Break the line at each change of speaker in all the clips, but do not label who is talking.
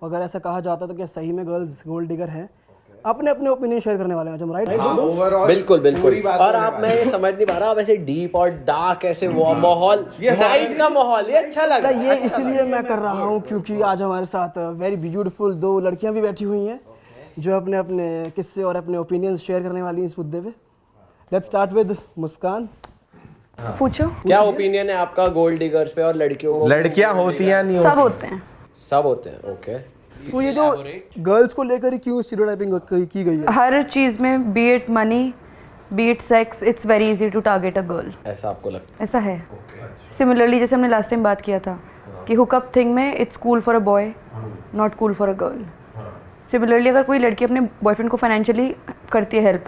अगर ऐसा कहा जाता तो क्या सही में गर्ल्स गोल्ड डिगर हैं? अपने अपने ओपिनियन शेयर करने वाले हैं हम, राइट?
बिल्कुल बिल्कुल। और आप, मैं ये समझ नहीं पा रहा, आप ऐसे डीप और डार्क ऐसे वो माहौल, नाइट का माहौल, ये अच्छा लग रहा है।
ये इसलिए मैं कर रहा हूँ क्योंकि आज हमारे साथ वेरी ब्यूटीफुल 2 लड़कियां भी बैठी हुई हैं जो अपने अपने किस्से और अपने ओपिनियंस शेयर करने वाली हैं इस मुद्दे पे। लेट्स स्टार्ट विद मुस्कान।
पूछो,
क्या ओपिनियन है आपका गोल्ड डिगर्स पे और लड़कियों को?
लड़कियां होती हैं नहीं
सब होते हैं,
सब होते हैं, ओके।
तो ये जो गर्ल्स को लेकर क्यों स्टीरियोटाइपिंग की गई है?
हर चीज में, be it money, be it sex, it's very easy to target a girl.
ऐसा आपको लगता है?
ऐसा है। सिमिलरली जैसे हमने लास्ट टाइम बात किया था कि हुकअप थिंग में it's cool for a boy, not cool for a girl. Similarly अगर कोई लड़की अपने बॉयफ्रेंड को फाइनेंशियली करती है हेल्प,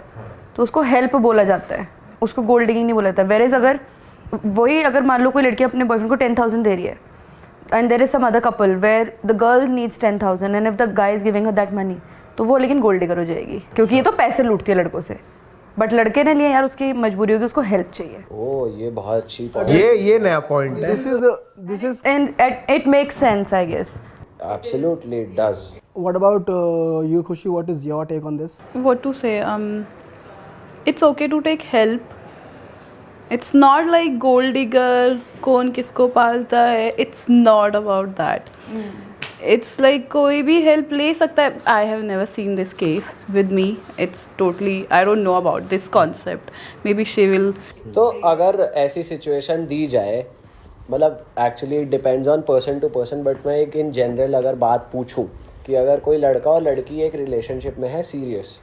तो उसको हेल्प बोला जाता है, उसको गोल्ड डिगिंग नहीं बोला जाता। वेरेज अगर मान लो कोई लड़की अपने बॉयफ्रेंड को 10,000 दे रही है and there is some other couple where the girl needs 10,000 and if the guy is giving her that money, तो वो लेकिन गोल्ड डिगर हो जाएगी क्योंकि ये तो पैसे लूटती है लड़कों से। बट लड़के ने लिए यार, उसकी मजबूरी होगी, उसको हेल्प चाहिए।
ओह, ये बहुत अच्छी पॉइंट।
ये नया पॉइंट है।
This is
and it makes sense, I guess.
Absolutely it does.
What about you, Khushi? What is your take on this?
What to say? It's okay to take help. It's not like gold digger, कौन किसको पालता है. It's not about that. It's like कोई भी help ले सकता है. I have never seen this case with me. It's totally, I don't know about this concept. Maybe she will.
तो अगर ऐसी सिचुएशन दी जाए, मतलब actually depends on person to person, but मैं एक इन जनरल अगर बात पूछूं कि अगर कोई लड़का और लड़की एक रिलेशनशिप में है सीरियस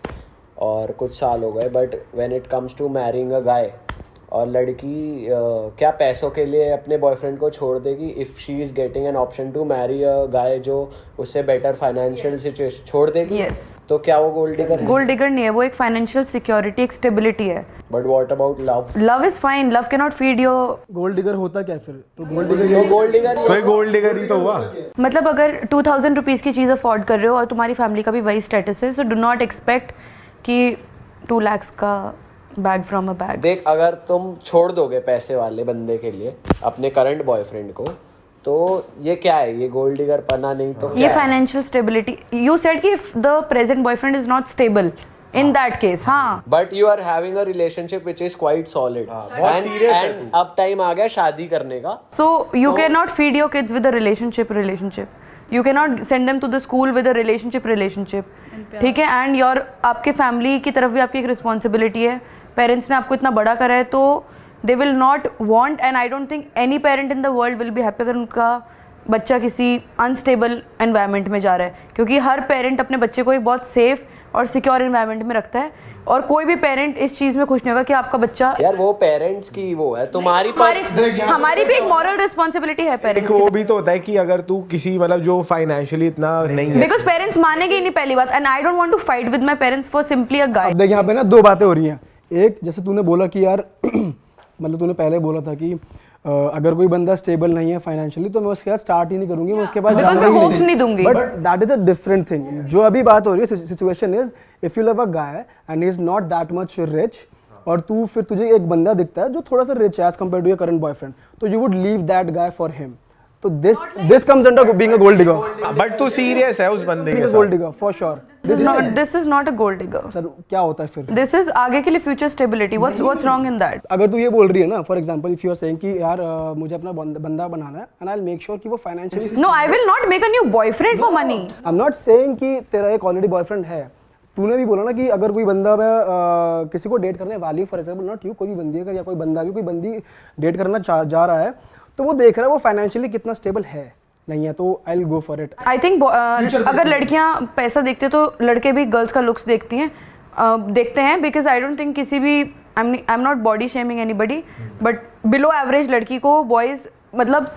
और कुछ साल हो गए, but when it comes to marrying a guy, और लड़की क्या पैसों के लिए अपने बॉयफ्रेंड को छोड़ देगी if she is getting an option to marry a guy जो उससे बेटर फाइनेंशियल सिचुएशन छोड़ देगी?
Yes.
तो क्या वो गोल्ड डिगर है?
गोल्ड डिगर नहीं है, वो एक फाइनेंशियल सिक्योरिटी, एक स्टेबिलिटी है।
But what about love?
Love is fine, love can not feed your.
Gold digger होता क्या फिर? तो गोल्ड
तो गोल्ड डिगर
तो ये गोल्ड डिगर ही तो हुआ।
मतलब अगर 2,000 रुपीज़ की चीज़ अफोर्ड कर रहे हो और तुम्हारी फैमिली का भी वही स्टेटस है, सो डू नॉट एक्सपेक्ट कि 2 लाख का बैग फ्रॉम अ बैग।
देख, अगर तुम छोड़ दोगे पैसे वाले बंदे के लिए अपने करंट बॉयफ्रेंड को, तो ये क्या है? ये गोल्ड डिगर पना नहीं तो
ये फाइनेंशियल स्टेबिलिटी। यू सेड कि if the present boyfriend is not stable, in that case हाँ,
but you are having a relationship which is quite solid and अब टाइम आ गया शादी करने का।
So you can not feed your kids with a relationship. You can not send them to the school with a relationship. ठीक है, and your आपके family की तरफ भी आपकी एक रिस्पॉन्सिबिलिटी है। पेरेंट्स ने आपको इतना बड़ा करा है तो they will not want, and I don't think any parent in the world will be happy अगर उनका बच्चा किसी अनस्टेबल एनवायरनमेंट में जा रहा है, क्योंकि हर पेरेंट अपने बच्चे को एक बहुत सेफ और सिक्योर एनवायरनमेंट में रखता है, और कोई भी पेरेंट इस चीज़ में खुश नहीं होगा कि आपका बच्चा।
यार वो पेरेंट्स की वो है, तुम्हारी
हमारी भी एक मॉरल रिस्पॉन्सिबिलिटी है पेरेंट्स
वो भी तो होता है कि अगर तू किसी मतलब जो फाइनेंशियली इतना नहीं है,
बिकॉज पेरेंट्स मानेंगे ही नहीं पहली बात, and I don't want to fight with my parents for simply a guy.
अब देख यहाँ पे ना 2 बातें हो रही हैं। एक, जैसे तूने बोला कि यार मतलब तूने पहले बोला था कि अगर कोई बंदा स्टेबल नहीं है फाइनेंशियली तो मैं उसके साथ स्टार्ट ही नहीं करूंगी, मैं उसके पास
मैं होप्स नहीं दूंगी।
But that is a different thing. जो अभी बात हो रही है situation is if you love a guy and he is not that much rich, और तुझे एक बंदा दिखता है जो थोड़ा सा रिच है as compared to your current boyfriend, तो you would leave that guy for him. तो this comes under being a gold digger.
But तू सीरियस है उस बंदे के साथ?
Gold digger for sure.
This is not a gold digger.
Sir क्या होता है फिर?
दिस इज आगे के लिए future stability. What's wrong in that?
अगर तू ये बोल रही है ना, for example if you are saying कि यार मुझे अपना बंदा बनाना है and I will make sure कि वो financially.
No, I will not make a new boyfriend for money.
I am not saying कि तेरा एक ऑलरेडी बॉयफ्रेंड है। तूने भी बोला ना कि अगर कोई बंदा मैं किसी को डेट करने वाली, फॉर एग्जांपल नॉट यू, कोई भी बंदी अगर या कोई बंदा भी कोई बंदी डेट करना जा रहा है, तो वो देख रहा है वो फाइनेंशियली कितना स्टेबल है नहीं है, तो I will go for it.
I think अगर लड़कियां पैसा देखते तो लड़के भी गर्ल्स का लुक्स देखते हैं, बिकॉज आई डोंट थिंक किसी भी, आई am not body shaming anybody, but below average लड़की को बॉयज, मतलब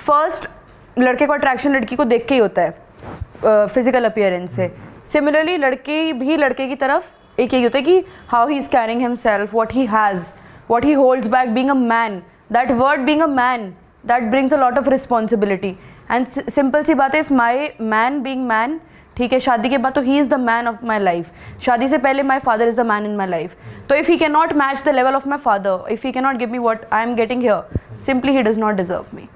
फर्स्ट लड़के को अट्रैक्शन लड़की को देख के ही होता है फिजिकल अपीयरेंस से। सिमिलरली लड़के भी लड़के की तरफ एक यही होता है कि how he is carrying himself, what he has, what he holds back, being a man. That word being a man, that brings a lot of responsibility. And simple सी बात है, if my man being man, ठीक है, शादी के बाद तो he is the man of my life. शादी से पहले my father is the man in my life. तो if he can not match the level of my father, if he can not give me what I am getting here, simply he does not deserve me.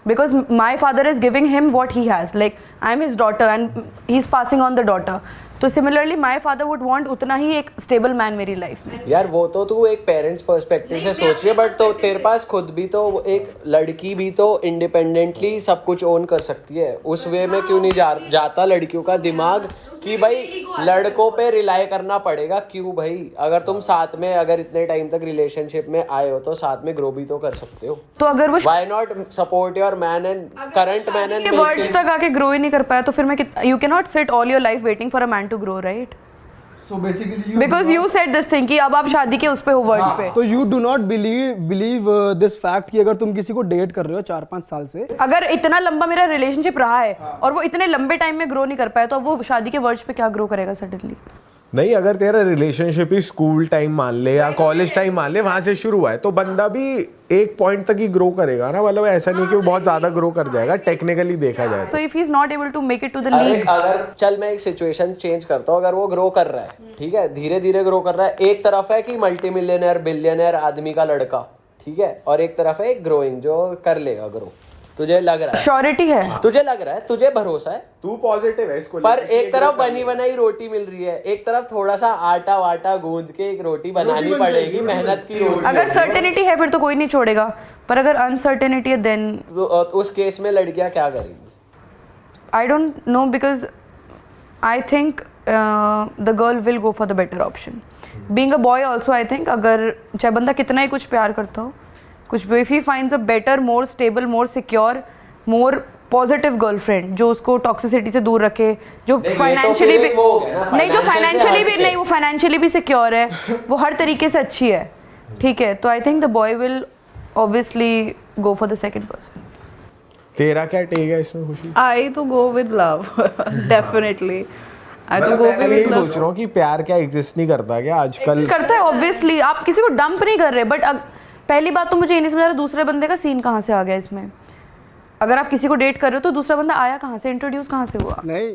because my father is giving him what he has, like I am his daughter and he's passing on the daughter. तो similarly my father would want उतना ही एक stable man मेरी life में.
यार वो तो तू एक पेरेंट्स पर्सपेक्टिव से सोच रही है, बट तो तेरे पास खुद भी तो एक लड़की भी तो इंडिपेंडेंटली सब कुछ ओन कर सकती है. उस वे में क्यों नहीं जाता लड़कियों का दिमाग कि भाई लड़कों पे रिलाई करना पड़ेगा. क्यों भाई, अगर तुम साथ में अगर इतने टाइम तक रिलेशनशिप में आए हो तो साथ में ग्रो भी तो कर सकते हो.
तो अगर वो
why not support your man and current man and
words तक आके ग्रो ही नहीं कर पाया तो फिर मैं you can not sit all your life waiting for a man to grow, right?
So basically
because you said this thing कि अब आप शादी के उस पे हो वर्ड्स पे.
तो you do not believe this fact कि अगर तुम किसी को डेट कर रहे हो 4-5 साल से,
अगर इतना लंबा मेरा रिलेशनशिप रहा है और वो इतने लंबे टाइम में ग्रो नहीं कर पाया तो अब वो शादी के वर्ड्स पे क्या ग्रो करेगा सडनली?
नहीं, अगर तेरा रिलेशनशिप ही स्कूल टाइम मान ले या कॉलेज टाइम मान ले, वहां से शुरू हुआ है तो बंदा भी एक पॉइंट तक ही ग्रो करेगा ना. मतलब ऐसा नहीं कि वो बहुत ज्यादा ग्रो कर जाएगा टेक्निकली देखा जाए.
So if he is not able to make it to the league,
अगर चल मैं एक सिचुएशन चेंज करता हूँ. अगर वो ग्रो कर रहा है, ठीक है, धीरे धीरे ग्रो कर रहा है. एक तरफ है कि मल्टी मिलियनर बिलियनर आदमी का लड़का, ठीक है, और एक तरफ है एक ग्रोइंग जो कर लेगा ग्रो. तुझे लग रहा है,
श्योरिटी है,
तुझे लग रहा है, तुझे भरोसा है,
तू पॉजिटिव है इसको
पर एक तरफ बनी बनाई रोटी मिल रही है, एक तरफ थोड़ा सा आटा वाटा गूंद के एक रोटी बनानी पड़ेगी, मेहनत की रोटी.
अगर सर्टेनिटी है फिर तो कोई नहीं छोड़ेगा, पर अगर अनसर्टेनिटी है देन
तो उस केस में लड़कियां क्या करेंगी?
I don't know because I think the girl will go for the better option. Being a boy also I think अगर चाहे बंदा कितना ही कुछ प्यार करता हो कुछ भी, if he finds a better more stable more secure more positive girlfriend जो उसको टॉक्सिसिटी से दूर रखे, जो फाइनेंशियली भी नहीं, जो फाइनेंशियली भी नहीं, वो फाइनेंशियली भी सिक्योर है, वो हर तरीके से अच्छी है, ठीक है, तो I think the boy will obviously go for the second person.
तेरा क्या टेक है इसमें खुशी?
I to go with love, definitely. I to go
मैं
with
यही
love.
सोच रहा हूँ कि प्यार क्या एग्जिस्ट नहीं करता क्या आजकल?
करता है ऑब्वियसली, आप किसी को डंप नहीं कर रहे, बट पहली बात तो मुझे ये नहीं समझ आ रहा दूसरे बंदे का सीन कहाँ से आ गया इसमें. अगर आप किसी को डेट कर रहे हो तो दूसरा बंदा आया कहाँ से, इंट्रोड्यूस कहाँ से हुआ?
नहीं